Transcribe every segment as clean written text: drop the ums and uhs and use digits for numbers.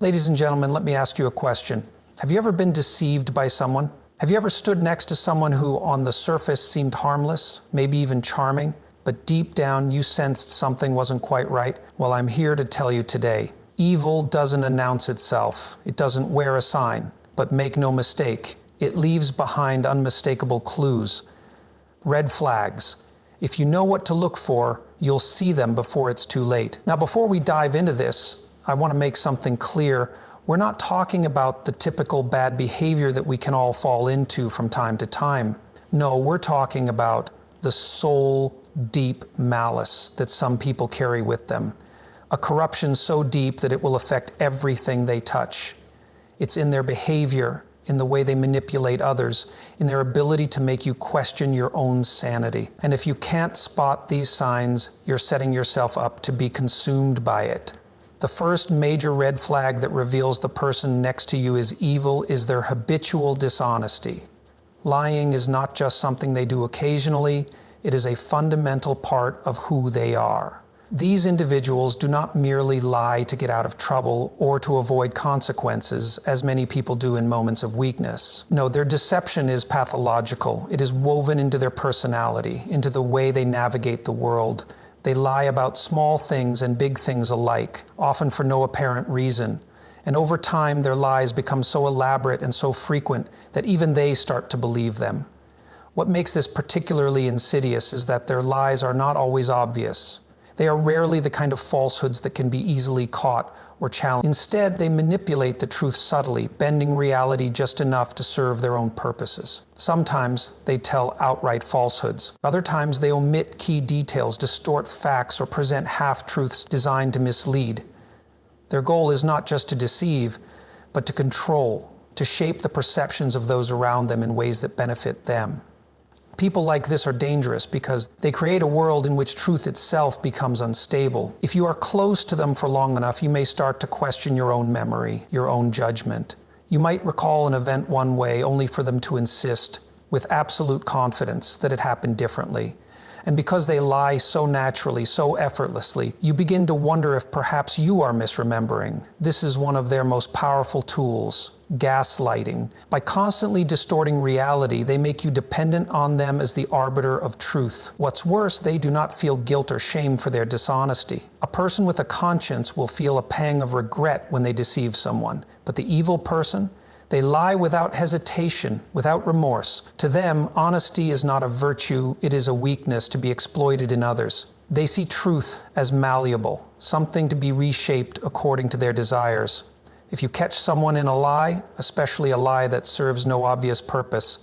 Ladies and gentlemen, let me ask you a question. Have you ever been deceived by someone? Have you ever stood next to someone who on the surface seemed harmless, maybe even charming, but deep down you sensed something wasn't quite right? Well, I'm here to tell you today. Evil doesn't announce itself. It doesn't wear a sign. But make no mistake, it leaves behind unmistakable clues. Red flags. If you know what to look for, you'll see them before it's too late. Now, before we dive into this, I want to make something clear. We're not talking about the typical bad behavior that we can all fall into from time to time. No, we're talking about the soul deep malice that some people carry with them. A corruption so deep that it will affect everything they touch. It's in their behavior, in the way they manipulate others, in their ability to make you question your own sanity. And if you can't spot these signs, you're setting yourself up to be consumed by it. The first major red flag that reveals the person next to you is evil is their habitual dishonesty. Lying is not just something they do occasionally, it is a fundamental part of who they are. These individuals do not merely lie to get out of trouble or to avoid consequences, as many people do in moments of weakness. No, their deception is pathological. It is woven into their personality, into the way they navigate the world. They lie about small things and big things alike, often for no apparent reason. And over time, their lies become so elaborate and so frequent that even they start to believe them. What makes this particularly insidious is that their lies are not always obvious. They are rarely the kind of falsehoods that can be easily caught or challenged. Instead, they manipulate the truth subtly, bending reality just enough to serve their own purposes. Sometimes they tell outright falsehoods. Other times they omit key details, distort facts, or present half-truths designed to mislead. Their goal is not just to deceive, but to control, to shape the perceptions of those around them in ways that benefit them. People like this are dangerous because they create a world in which truth itself becomes unstable. If you are close to them for long enough, you may start to question your own memory, your own judgment. You might recall an event one way only for them to insist, with absolute confidence, that it happened differently. And because they lie so naturally, so effortlessly, you begin to wonder if perhaps you are misremembering. This is one of their most powerful tools. Gaslighting. By constantly distorting reality, they make you dependent on them as the arbiter of truth. What's worse, they do not feel guilt or shame for their dishonesty. A person with a conscience will feel a pang of regret when they deceive someone. But the evil person, they lie without hesitation, without remorse. To them, honesty is not a virtue, it is a weakness to be exploited in others. They see truth as malleable, something to be reshaped according to their desires. If you catch someone in a lie, especially a lie that serves no obvious purpose,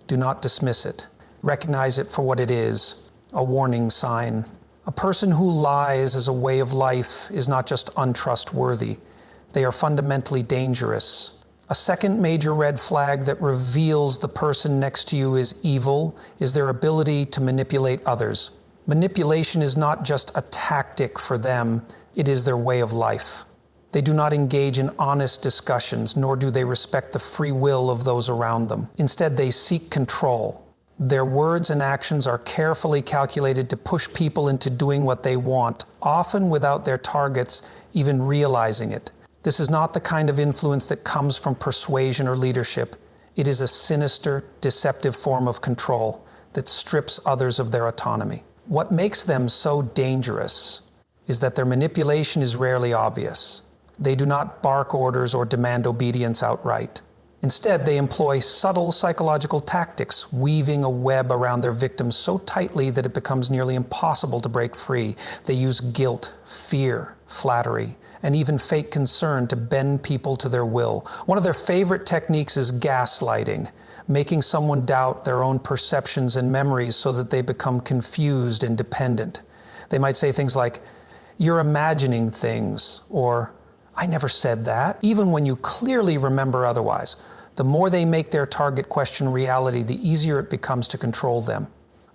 do not dismiss it. Recognize it for what it is, a warning sign. A person who lies as a way of life is not just untrustworthy. They are fundamentally dangerous. A second major red flag that reveals the person next to you is evil is their ability to manipulate others. Manipulation is not just a tactic for them, it is their way of life. They do not engage in honest discussions, nor do they respect the free will of those around them. Instead, they seek control. Their words and actions are carefully calculated to push people into doing what they want, often without their targets even realizing it. This is not the kind of influence that comes from persuasion or leadership. It is a sinister, deceptive form of control that strips others of their autonomy. What makes them so dangerous is that their manipulation is rarely obvious. They do not bark orders or demand obedience outright. Instead, they employ subtle psychological tactics, weaving a web around their victims so tightly that it becomes nearly impossible to break free. They use guilt, fear, flattery, and even fake concern to bend people to their will. One of their favorite techniques is gaslighting, making someone doubt their own perceptions and memories so that they become confused and dependent. They might say things like, "You're imagining things," or "I never said that," even when you clearly remember otherwise. The more they make their target question reality, the easier it becomes to control them.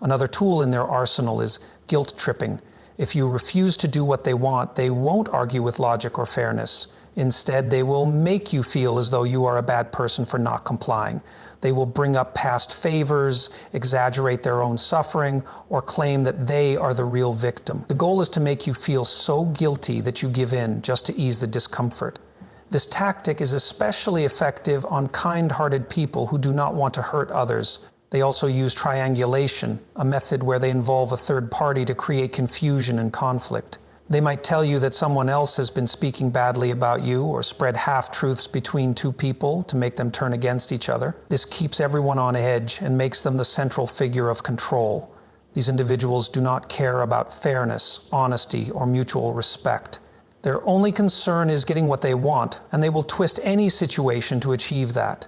Another tool in their arsenal is guilt tripping. If you refuse to do what they want, they won't argue with logic or fairness. Instead, they will make you feel as though you are a bad person for not complying. They will bring up past favors, exaggerate their own suffering, or claim that they are the real victim. The goal is to make you feel so guilty that you give in just to ease the discomfort. This tactic is especially effective on kind-hearted people who do not want to hurt others. They also use triangulation, a method where they involve a third party to create confusion and conflict. They might tell you that someone else has been speaking badly about you or spread half-truths between two people to make them turn against each other. This keeps everyone on edge and makes them the central figure of control. These individuals do not care about fairness, honesty, or mutual respect. Their only concern is getting what they want, and they will twist any situation to achieve that.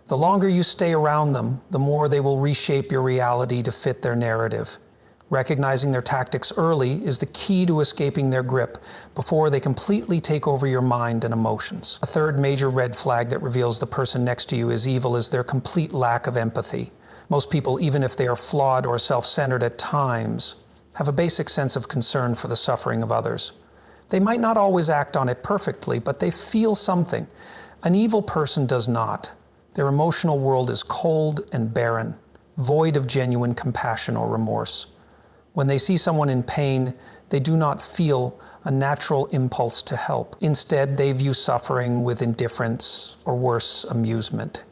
The longer you stay around them, the more they will reshape your reality to fit their narrative. Recognizing their tactics early is the key to escaping their grip before they completely take over your mind and emotions. A third major red flag that reveals the person next to you is evil is their complete lack of empathy. Most people, even if they are flawed or self-centered at times, have a basic sense of concern for the suffering of others. They might not always act on it perfectly, but they feel something. An evil person does not. Their emotional world is cold and barren, void of genuine compassion or remorse. When they see someone in pain, they do not feel a natural impulse to help. Instead, they view suffering with indifference or worse, amusement.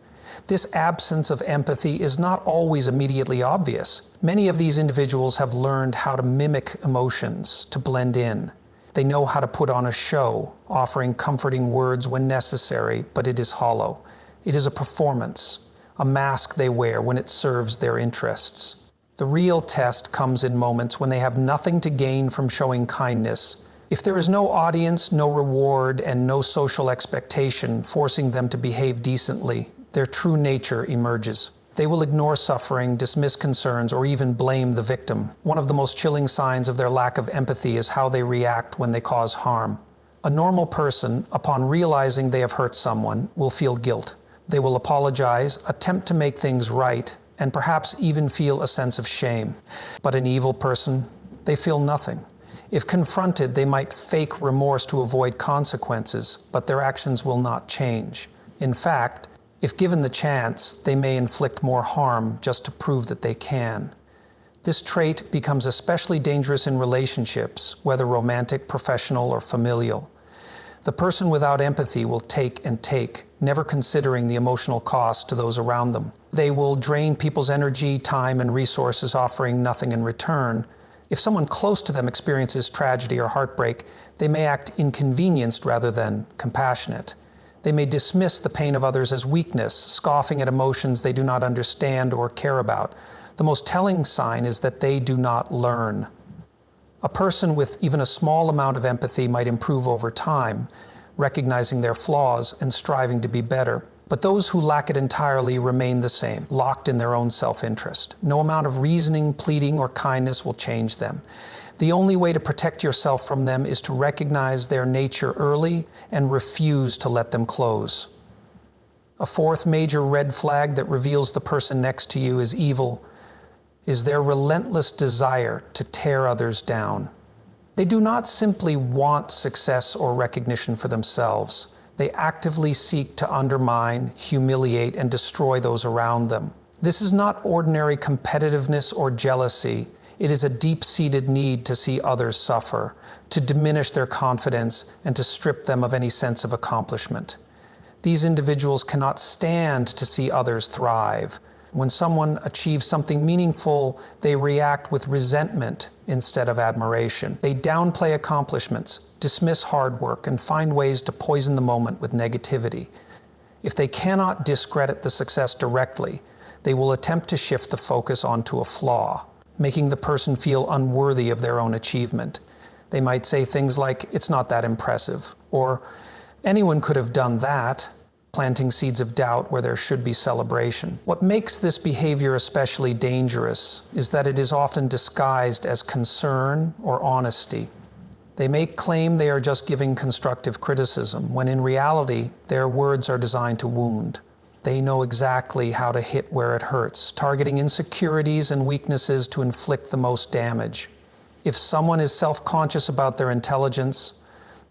This absence of empathy is not always immediately obvious. Many of these individuals have learned how to mimic emotions, to blend in. They know how to put on a show, offering comforting words when necessary, but it is hollow. It is a performance, a mask they wear when it serves their interests. The real test comes in moments when they have nothing to gain from showing kindness. If there is no audience, no reward, and no social expectation forcing them to behave decently, their true nature emerges. They will ignore suffering, dismiss concerns, or even blame the victim. One of the most chilling signs of their lack of empathy is how they react when they cause harm. A normal person, upon realizing they have hurt someone, will feel guilt. They will apologize, attempt to make things right, and perhaps even feel a sense of shame. But an evil person, they feel nothing. If confronted, they might fake remorse to avoid consequences, but their actions will not change. In fact, if given the chance, they may inflict more harm just to prove that they can. This trait becomes especially dangerous in relationships, whether romantic, professional, or familial. The person without empathy will take and take, never considering the emotional cost to those around them. They will drain people's energy, time, and resources, offering nothing in return. If someone close to them experiences tragedy or heartbreak, they may act inconvenienced rather than compassionate. They may dismiss the pain of others as weakness, scoffing at emotions they do not understand or care about. The most telling sign is that they do not learn. A person with even a small amount of empathy might improve over time, recognizing their flaws and striving to be better. But those who lack it entirely remain the same, locked in their own self-interest. No amount of reasoning, pleading, or kindness will change them. The only way to protect yourself from them is to recognize their nature early and refuse to let them close. A fourth major red flag that reveals the person next to you is evil is their relentless desire to tear others down. They do not simply want success or recognition for themselves. They actively seek to undermine, humiliate, and destroy those around them. This is not ordinary competitiveness or jealousy. It is a deep-seated need to see others suffer, to diminish their confidence, and to strip them of any sense of accomplishment. These individuals cannot stand to see others thrive. When someone achieves something meaningful, they react with resentment instead of admiration. They downplay accomplishments, dismiss hard work, and find ways to poison the moment with negativity. If they cannot discredit the success directly, they will attempt to shift the focus onto a flaw, making the person feel unworthy of their own achievement. They might say things like, "It's not that impressive," or "Anyone could have done that," planting seeds of doubt where there should be celebration. What makes this behavior especially dangerous is that it is often disguised as concern or honesty. They may claim they are just giving constructive criticism, when in reality, their words are designed to wound. They know exactly how to hit where it hurts, targeting insecurities and weaknesses to inflict the most damage. If someone is self-conscious about their intelligence,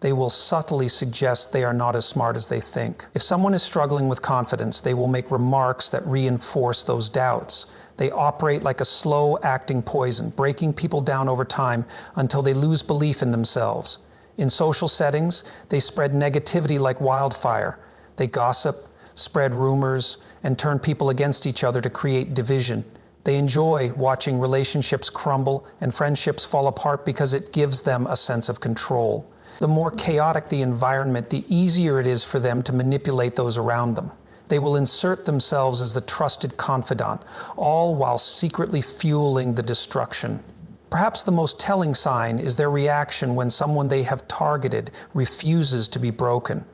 they will subtly suggest they are not as smart as they think. If someone is struggling with confidence, they will make remarks that reinforce those doubts. They operate like a slow-acting poison, breaking people down over time until they lose belief in themselves. In social settings, they spread negativity like wildfire. They gossip, spread rumors, and turn people against each other to create division. They enjoy watching relationships crumble and friendships fall apart because it gives them a sense of control. The more chaotic the environment, the easier it is for them to manipulate those around them. They will insert themselves as the trusted confidant, all while secretly fueling the destruction. Perhaps the most telling sign is their reaction when someone they have targeted refuses to be broken.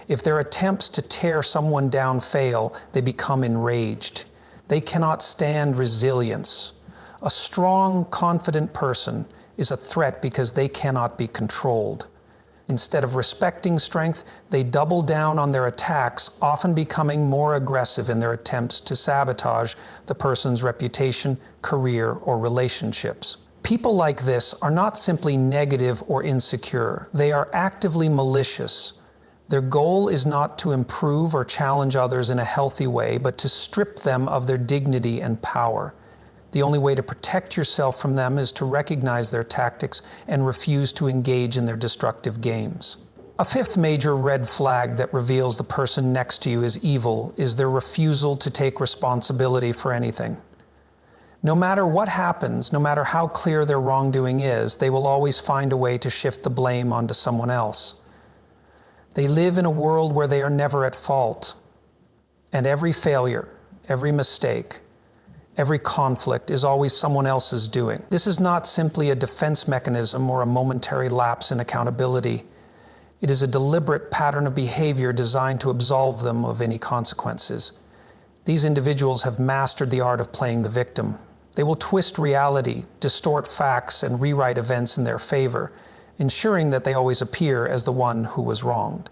If their attempts to tear someone down fail, they become enraged. They cannot stand resilience. A strong, confident person is a threat because they cannot be controlled. Instead of respecting strength, they double down on their attacks, often becoming more aggressive in their attempts to sabotage the person's reputation, career, or relationships. People like this are not simply negative or insecure. They are actively malicious. Their goal is not to improve or challenge others in a healthy way, but to strip them of their dignity and power. The only way to protect yourself from them is to recognize their tactics and refuse to engage in their destructive games. A fifth major red flag that reveals the person next to you is evil is their refusal to take responsibility for anything. No matter what happens, no matter how clear their wrongdoing is, they will always find a way to shift the blame onto someone else. They live in a world where they are never at fault, and every failure, every mistake, every conflict is always someone else's doing. This is not simply a defense mechanism or a momentary lapse in accountability. It is a deliberate pattern of behavior designed to absolve them of any consequences. These individuals have mastered the art of playing the victim. They will twist reality, distort facts, and rewrite events in their favor, ensuring that they always appear as the one who was wronged.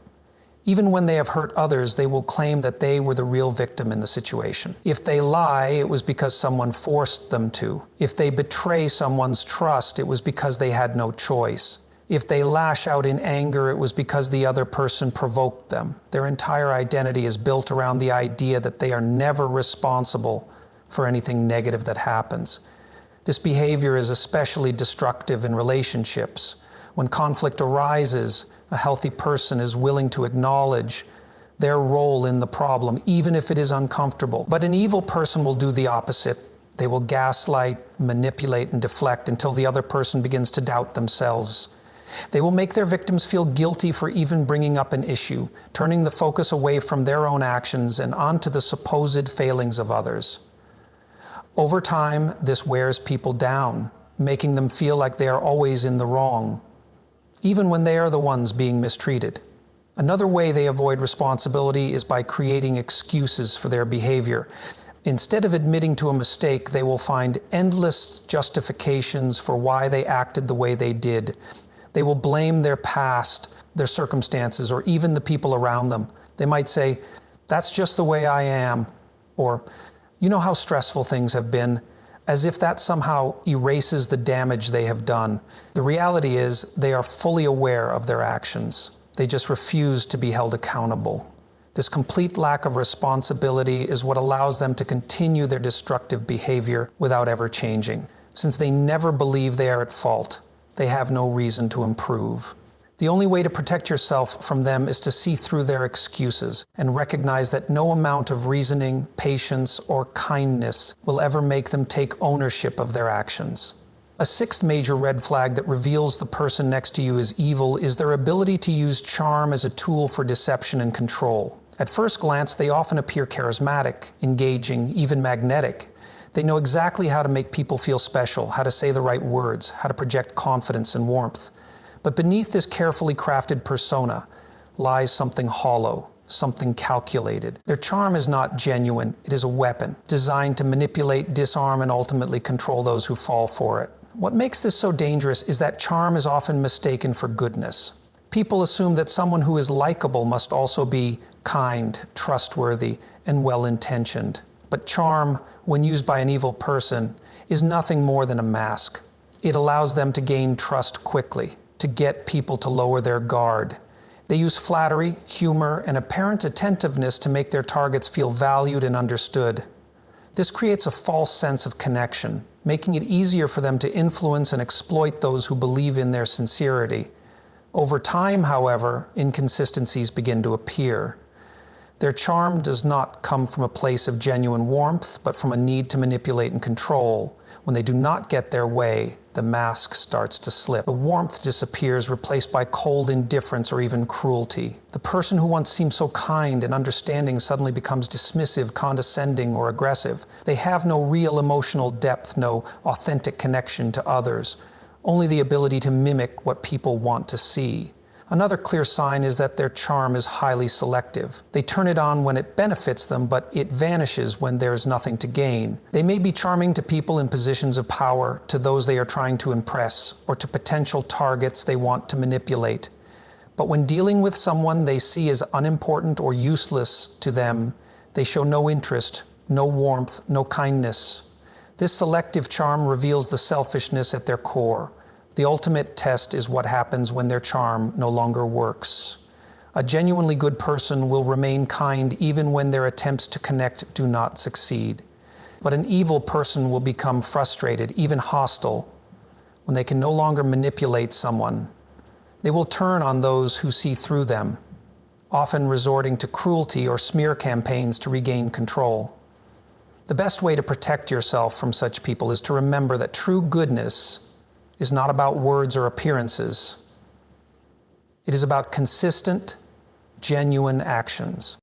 Even when they have hurt others, they will claim that they were the real victim in the situation. If they lie, it was because someone forced them to. If they betray someone's trust, it was because they had no choice. If they lash out in anger, it was because the other person provoked them. Their entire identity is built around the idea that they are never responsible for anything negative that happens. This behavior is especially destructive in relationships. When conflict arises, a healthy person is willing to acknowledge their role in the problem, even if it is uncomfortable. But an evil person will do the opposite. They will gaslight, manipulate, and deflect until the other person begins to doubt themselves. They will make their victims feel guilty for even bringing up an issue, turning the focus away from their own actions and onto the supposed failings of others. Over time, this wears people down, making them feel like they are always in the wrong, even when they are the ones being mistreated. Another way they avoid responsibility is by creating excuses for their behavior. Instead of admitting to a mistake, they will find endless justifications for why they acted the way they did. They will blame their past, their circumstances, or even the people around them. They might say, "That's just the way I am," or "You know how stressful things have been," as if that somehow erases the damage they have done. The reality is they are fully aware of their actions. They just refuse to be held accountable. This complete lack of responsibility is what allows them to continue their destructive behavior without ever changing. Since they never believe they are at fault, they have no reason to improve. The only way to protect yourself from them is to see through their excuses and recognize that no amount of reasoning, patience, or kindness will ever make them take ownership of their actions. A sixth major red flag that reveals the person next to you is evil is their ability to use charm as a tool for deception and control. At first glance, they often appear charismatic, engaging, even magnetic. They know exactly how to make people feel special, how to say the right words, how to project confidence and warmth. But beneath this carefully crafted persona lies something hollow, something calculated. Their charm is not genuine, it is a weapon, designed to manipulate, disarm, and ultimately control those who fall for it. What makes this so dangerous is that charm is often mistaken for goodness. People assume that someone who is likable must also be kind, trustworthy, and well-intentioned. But charm, when used by an evil person, is nothing more than a mask. It allows them to gain trust quickly, to get people to lower their guard. They use flattery, humor, and apparent attentiveness to make their targets feel valued and understood. This creates a false sense of connection, making it easier for them to influence and exploit those who believe in their sincerity. Over time, however, inconsistencies begin to appear. Their charm does not come from a place of genuine warmth, but from a need to manipulate and control. When they do not get their way, the mask starts to slip. The warmth disappears, replaced by cold indifference or even cruelty. The person who once seemed so kind and understanding suddenly becomes dismissive, condescending, or aggressive. They have no real emotional depth, no authentic connection to others, only the ability to mimic what people want to see. Another clear sign is that their charm is highly selective. They turn it on when it benefits them, but it vanishes when there is nothing to gain. They may be charming to people in positions of power, to those they are trying to impress, or to potential targets they want to manipulate. But when dealing with someone they see as unimportant or useless to them, they show no interest, no warmth, no kindness. This selective charm reveals the selfishness at their core. The ultimate test is what happens when their charm no longer works. A genuinely good person will remain kind even when their attempts to connect do not succeed. But an evil person will become frustrated, even hostile, when they can no longer manipulate someone. They will turn on those who see through them, often resorting to cruelty or smear campaigns to regain control. The best way to protect yourself from such people is to remember that true goodness is not about words or appearances. It is about consistent, genuine actions.